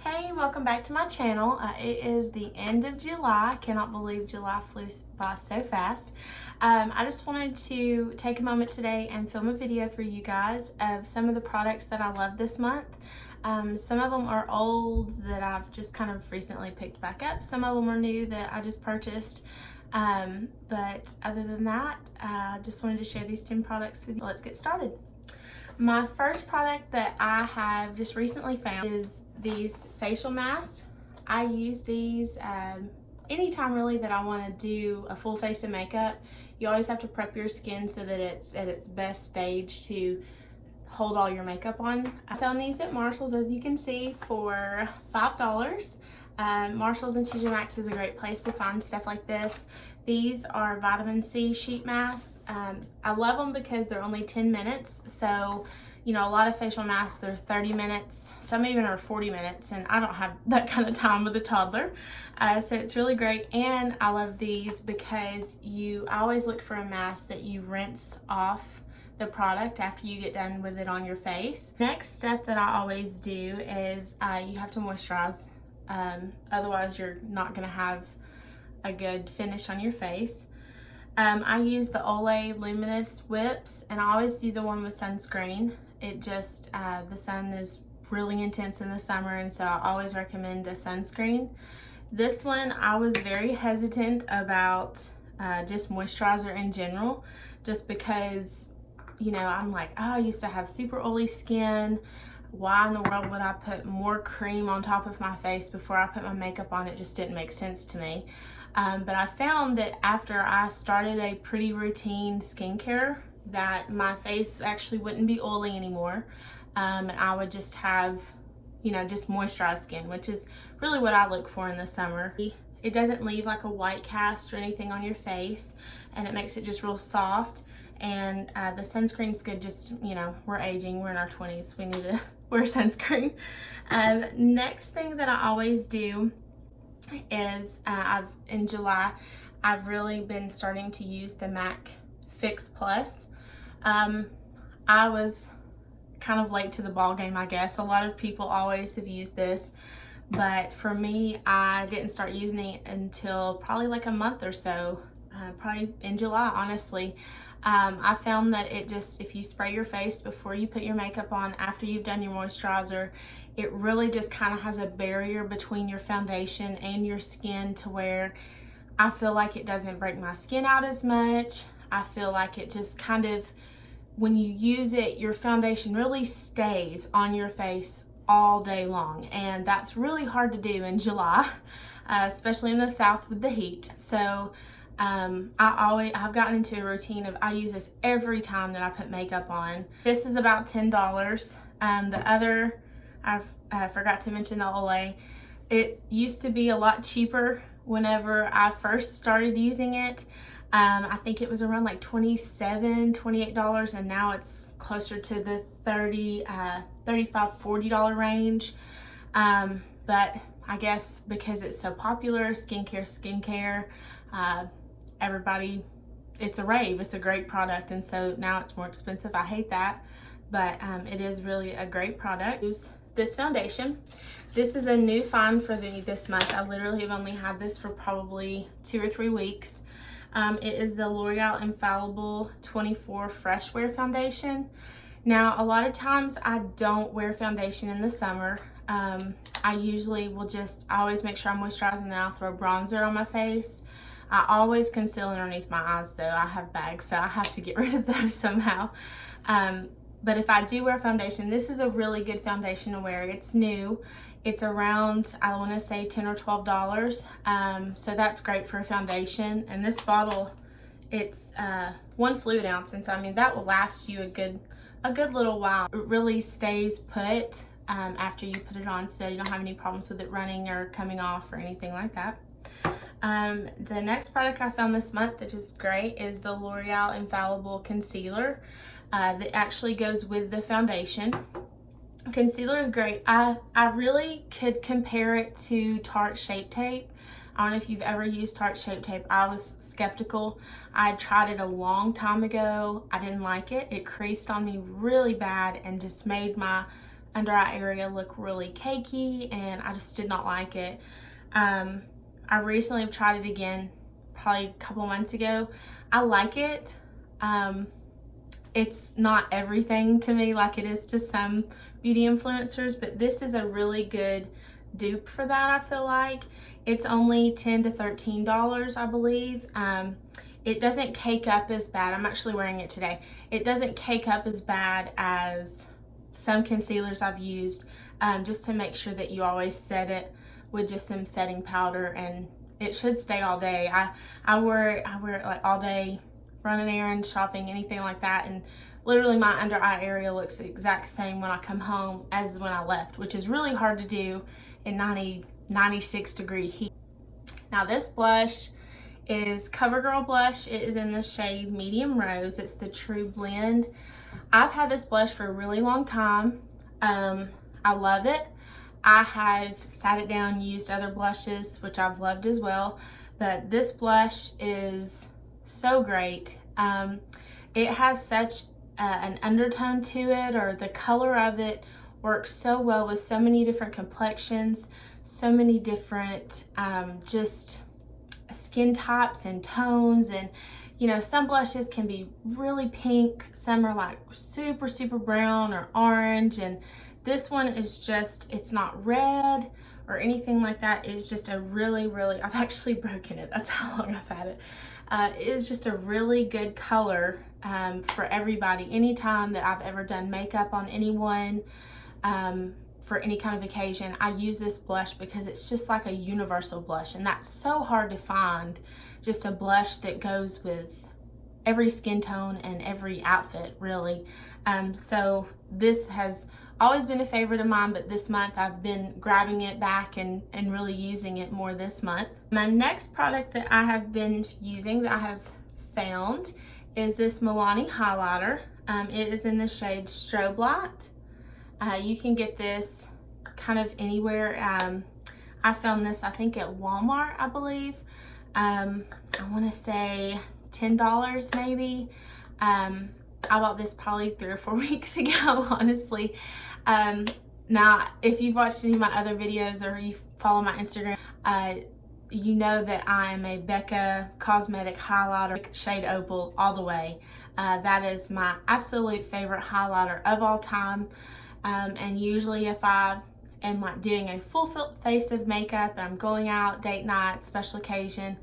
Hey, welcome back to my channel. It is the end of July. I cannot believe July flew by so fast. I just wanted to take a moment today and film a video for you guys of some of the products that I love this month. Some of them are old that I've just kind of recently picked back up. Some of them are new that I just purchased. But other than that, I just wanted to share these 10 products with you. Let's get started. My first product that I have just recently found is these facial masks. I use these anytime really that I want to do a full face of makeup. You always have to prep your skin so that it's at its best stage to hold all your makeup on. I found these at Marshall's, as you can see, for $5. Marshall's and TJ Maxx is a great place to find stuff like this. These are vitamin C sheet masks. I love them because they're only 10 minutes. So, you know, a lot of facial masks, they're 30 minutes. Some even are 40 minutes, and I don't have that kind of time with a toddler. So it's really great. And I love these because I always look for a mask that you rinse off the product after you get done with it on your face. Next step that I always do is you have to moisturize. Otherwise you're not going to have a good finish on your face. I use the Olay Luminous Whips, and I always do the one with sunscreen. It just, the sun is really intense in the summer, and so I always recommend a sunscreen. This one, I was very hesitant about just moisturizer in general, just because, you know, I'm like, oh, I used to have super oily skin. Why in the world would I put more cream on top of my face before I put my makeup on? It just didn't make sense to me. But I found that after I started a pretty routine skincare, that my face actually wouldn't be oily anymore. And I would just have, you know, just moisturized skin, which is really what I look for in the summer. It doesn't leave like a white cast or anything on your face, and it makes it just real soft. And the sunscreen's good. Just, you know, we're aging, we're in our 20s, we need to wear sunscreen. Next thing that I always do is in July, I've really been starting to use the MAC Fix Plus. I was kind of late to the ball game, I guess. A lot of people always have used this, but for me, I didn't start using it until probably like a month or so, probably in July, honestly. I found that it just, if you spray your face before you put your makeup on, after you've done your moisturizer, it really just kind of has a barrier between your foundation and your skin to where I feel like it doesn't break my skin out as much. I feel like it just kind of, when you use it, your foundation really stays on your face all day long. And that's really hard to do in July, especially in the South with the heat. So I've gotten into a routine of I use this every time that I put makeup on. This is about $10. The other, I forgot to mention the Olay. It used to be a lot cheaper whenever I first started using it. I think it was around like $27, $28, and now it's closer to the $35, $40 range. But I guess because it's so popular, skincare, everybody, it's a rave. It's a great product, and so now it's more expensive. I hate that, but it is really a great product. This foundation, this is a new find for me this month. I literally have only had this for probably 2 or 3 weeks. It is the L'Oreal Infallible 24 Fresh Wear Foundation. Now, a lot of times I don't wear foundation in the summer. I usually will I always make sure I'm moisturizing, and then I'll throw bronzer on my face. I always conceal underneath my eyes though. I have bags, so I have to get rid of those somehow. But if I do wear foundation, this is a really good foundation to wear. It's new. It's around, I want to say $10 or $12. So that's great for a foundation. And this bottle, it's 1 fluid ounce. And so, I mean, that will last you a good little while. It really stays put after you put it on, so you don't have any problems with it running or coming off or anything like that. The next product I found this month, which is great, is the L'Oreal Infallible Concealer that actually goes with the foundation. Concealer is great. I really could compare it to Tarte Shape Tape. I don't know if you've ever used Tarte Shape Tape. I was skeptical. I tried it a long time ago. I didn't like it. It creased on me really bad and just made my under eye area look really cakey, and I just did not like it. I recently have tried it again, probably a couple months ago. I like it. It's not everything to me like it is to some beauty influencers, but this is a really good dupe for that, I feel like. It's only $10 to $13, I believe. It doesn't cake up as bad. I'm actually wearing it today. It doesn't cake up as bad as some concealers I've used, just to make sure that you always set it with just some setting powder, and it should stay all day. I wear it like all day, running errands, shopping, anything like that, and literally my under eye area looks the exact same when I come home as when I left, which is really hard to do in 96 degree heat. Now this blush is CoverGirl blush. It is in the shade Medium Rose. It's the True Blend. I've had this blush for a really long time. I love it. I have sat it down, used other blushes, which I've loved as well, but this blush is so great. It has such an undertone to it, or the color of it works so well with so many different complexions, so many different just skin types and tones. And you know, some blushes can be really pink, some are like super brown or orange, and this one is just, it's not red or anything like that. It's just a really, I've actually broken it, that's how long I've had it. It is just a really good color for everybody. Anytime that I've ever done makeup on anyone, for any kind of occasion, I use this blush because it's just like a universal blush, and that's so hard to find, just a blush that goes with every skin tone and every outfit, really. So this has always been a favorite of mine, but this month I've been grabbing it back and really using it more this month. My next product that I have been using, that I have found, is this Milani highlighter. It is in the shade Strobe Light. You can get this kind of anywhere. I found this, I think, at Walmart, I believe. I want to say $10 maybe. I bought this probably 3 or 4 weeks ago, honestly. Now, if you've watched any of my other videos or you follow my Instagram, you know that I am a Becca Cosmetic highlighter, shade Opal, all the way. That is my absolute favorite highlighter of all time. And usually if I am like doing a full face of makeup and I'm going out, date night, special occasion,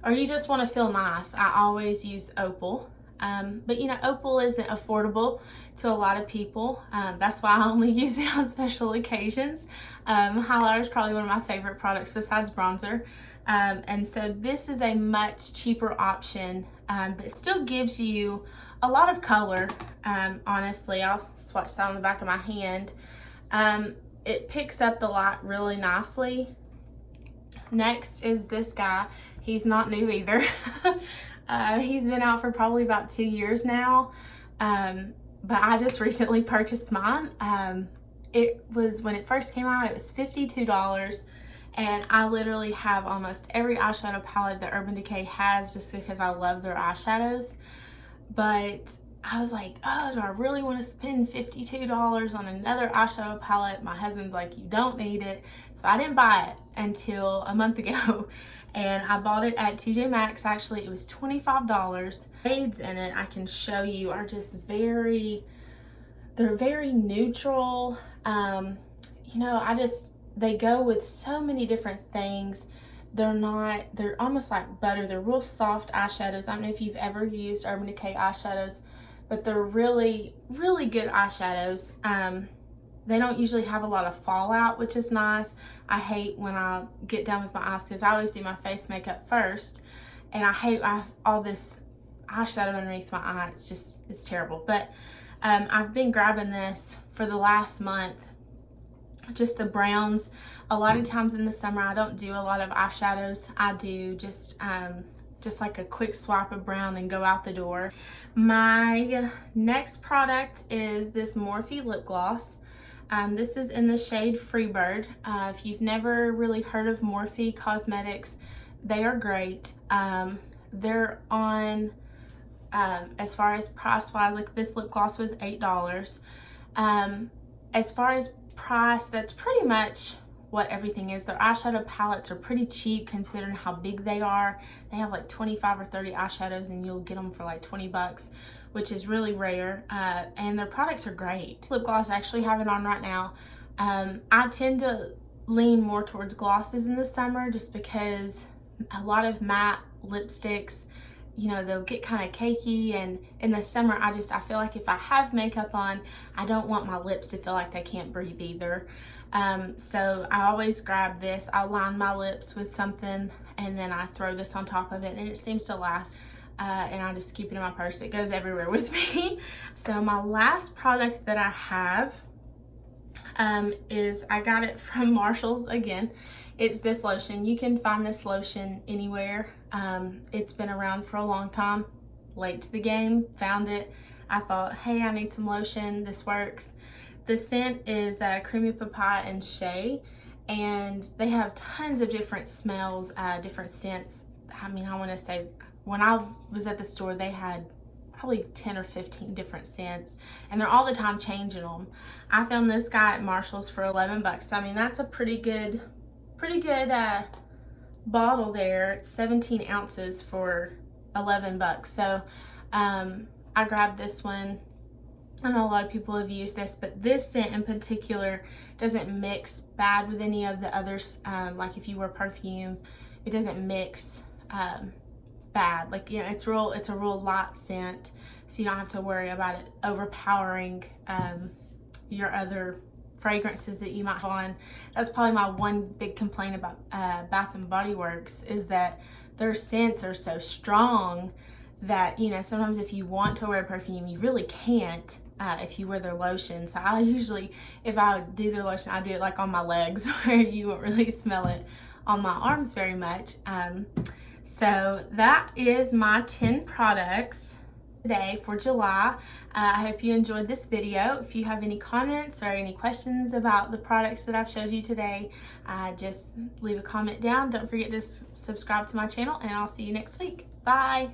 or you just want to feel nice, I always use Opal. But you know, Opal isn't affordable to a lot of people. That's why I only use it on special occasions. Highlighter is probably one of my favorite products besides bronzer. And so this is a much cheaper option, but still gives you a lot of color. Honestly, I'll swatch that on the back of my hand. It picks up the light really nicely. Next is this guy. He's not new either. He's been out for probably about 2 years now, but I just recently purchased mine. It was, when it first came out, it was $52, and I literally have almost every eyeshadow palette that Urban Decay has, just because I love their eyeshadows. But I was like, oh, do I really want to spend $52 on another eyeshadow palette? My husband's like, you don't need it. So I didn't buy it until a month ago. And I bought it at TJ Maxx. Actually, it was $25. Shades in it, I can show you, are just they're very neutral. You know, they go with so many different things. They're almost like butter. They're real soft eyeshadows. I don't know if you've ever used Urban Decay eyeshadows, but they're really good eyeshadows. They don't usually have a lot of fallout, which is nice. I hate when I get done with my eyes, because I always do my face makeup first, and I hate all this eyeshadow underneath my eye. It's terrible. But I've been grabbing this for the last month, just the browns. A lot of times in the summer I don't do a lot of eyeshadows. I do just like a quick swap of brown and go out the door. My next product is this Morphe lip gloss. This is in the shade Freebird. If you've never really heard of Morphe Cosmetics, they are great. They're on, as far as price wise, like this lip gloss was $8. as far as price, that's pretty much what everything is. Their eyeshadow palettes are pretty cheap considering how big they are. They have like 25 or 30 eyeshadows and you'll get them for like 20 bucks, which is really rare. And their products are great. Lip gloss, I actually have it on right now. I tend to lean more towards glosses in the summer just because a lot of matte lipsticks, you know, they'll get kind of cakey, and in the summer I feel like if I have makeup on, I don't want my lips to feel like they can't breathe either. So I always grab this. I'll line my lips with something and then I throw this on top of it, and it seems to last. And I just keep it in my purse. It goes everywhere with me. So my last product that I have is, I got it from Marshall's again. It's this lotion. You can find this lotion anywhere. It's been around for a long time. Late to the game, found it. I thought, hey, I need some lotion. This works. The scent is Creamy Papaya and Shea, and they have tons of different smells, different scents. I mean, I want to say when I was at the store, they had probably 10 or 15 different scents, and they're all the time changing them. I found this guy at Marshall's for 11 bucks. So, I mean, that's a pretty good bottle there. It's 17 ounces for 11 bucks. So I grabbed this one. I know a lot of people have used this, but this scent in particular doesn't mix bad with any of the others. Like if you wear perfume, it doesn't mix bad. Like, you know, it's a real light scent, so you don't have to worry about it overpowering your other fragrances that you might have on. That's probably my one big complaint about Bath and Body Works, is that their scents are so strong that, you know, sometimes if you want to wear perfume, you really can't if you wear their lotion. So I usually, if I do their lotion, I do it like on my legs where you won't really smell it on my arms very much. So that is my 10 products today for July. I hope you enjoyed this video. If you have any comments or any questions about the products that I've showed you today, just leave a comment down. Don't forget to subscribe to my channel, and I'll see you next week. Bye.